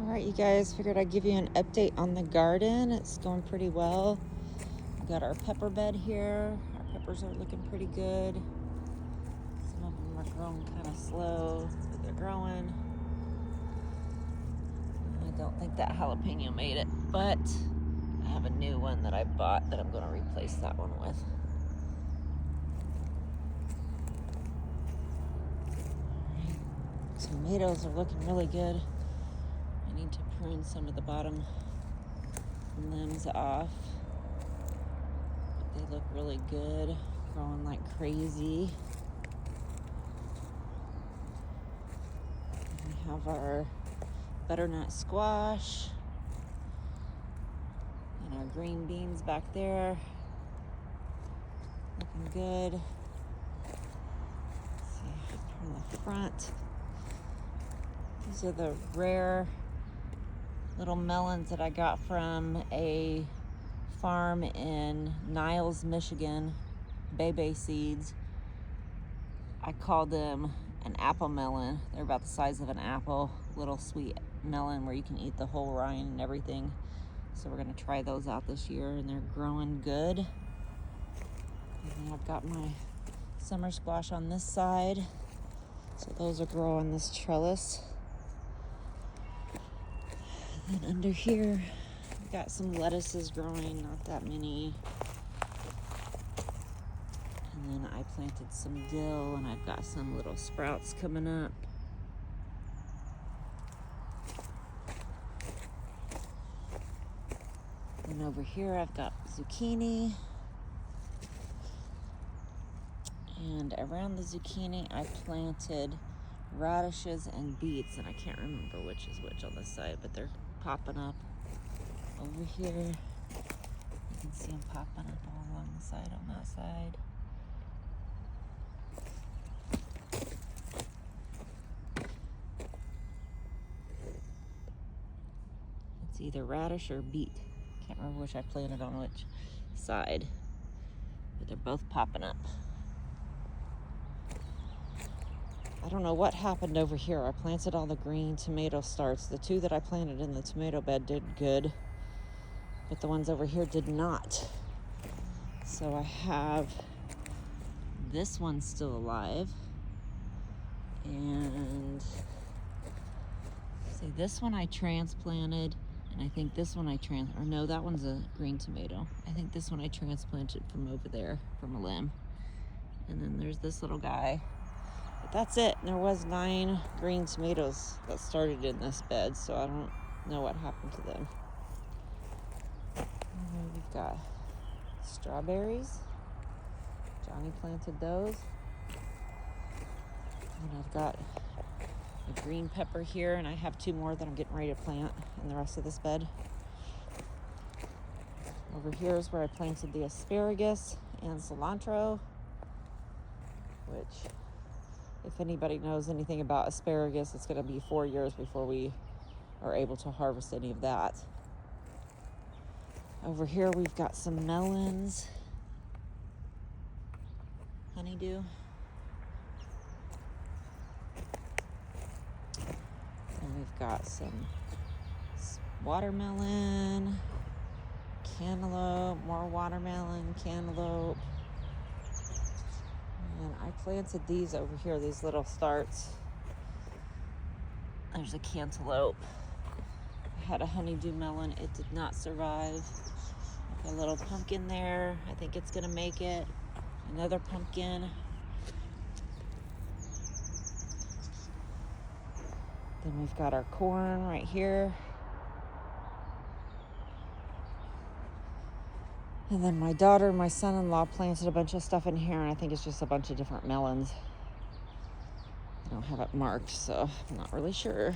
right, you guys, figured I'd give you an update on the garden. It's going pretty well. We got our pepper bed here. Our peppers are looking pretty good. Some of them are growing kind of slow, but they're growing. I don't think that jalapeno made it, but I have a new one that I bought that I'm going to replace that one with. Tomatoes are looking really good. I need to prune some of the bottom limbs off. They look really good, growing like crazy. We have our butternut squash and our green beans back there. Looking good. Let's see, from the front. These are the rare little melons that I got from a farm in Niles, Michigan, Bebe Seeds. I called them an apple melon. They're about the size of an apple, little sweet melon where you can eat the whole rind and everything. So we're gonna try those out this year, and they're growing good. And then I've got my summer squash on this side. So those are growing this trellis. And then under here, we've got some lettuces growing, not that many. And then I planted some dill, and I've got some little sprouts coming up. And over here, I've got zucchini. And around the zucchini, I planted radishes and beets, and I can't remember which is which on this side, but they're popping up over here. You can see them popping up all along the side on that side. It's either radish or beet. Can't remember which I planted on which side, but they're both popping up. I don't know what happened over here. I planted all the green tomato starts. The two that I planted in the tomato bed did good, but the ones over here did not. So I have this one still alive. And see, this one I transplanted, and I think this one or no, that one's a green tomato. I think this one I transplanted from over there, from a limb. And then there's this little guy. But that's it. There was 9 green tomatoes that started in this bed, so I don't know what happened to them. And then we've got strawberries. Johnny planted those. And I've got a green pepper here, and I have 2 more that I'm getting ready to plant in the rest of this bed. Over here is where I planted the asparagus and cilantro, which, if anybody knows anything about asparagus, it's going to be 4 years before we are able to harvest any of that. Over here, we've got some melons, honeydew. And we've got some watermelon, cantaloupe, more watermelon, cantaloupe. And I planted these over here, these little starts. There's a cantaloupe. I had a honeydew melon. It did not survive. A little pumpkin there. I think it's going to make it. Another pumpkin. Then we've got our corn right here. And then my daughter and my son-in-law planted a bunch of stuff in here, and I think it's just a bunch of different melons. I don't have it marked, so I'm not really sure.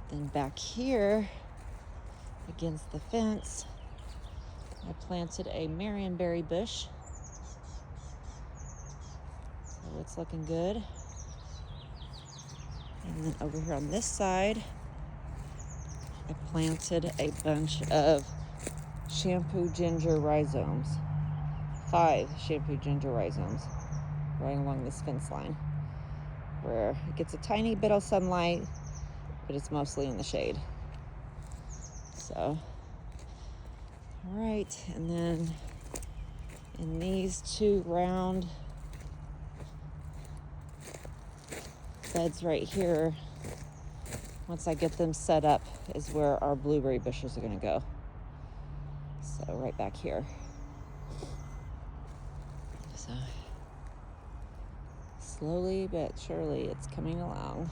Then back here, against the fence, I planted a marionberry bush. So it's looking good. And then over here on this side, I planted a bunch of shampoo ginger rhizomes. 5 shampoo ginger rhizomes right along this fence line, where it gets a tiny bit of sunlight but it's mostly in the shade. So, all right, and then in these two round beds right here, once I get them set up, is where our blueberry bushes are going to go. So right back here. So slowly but surely it's coming along.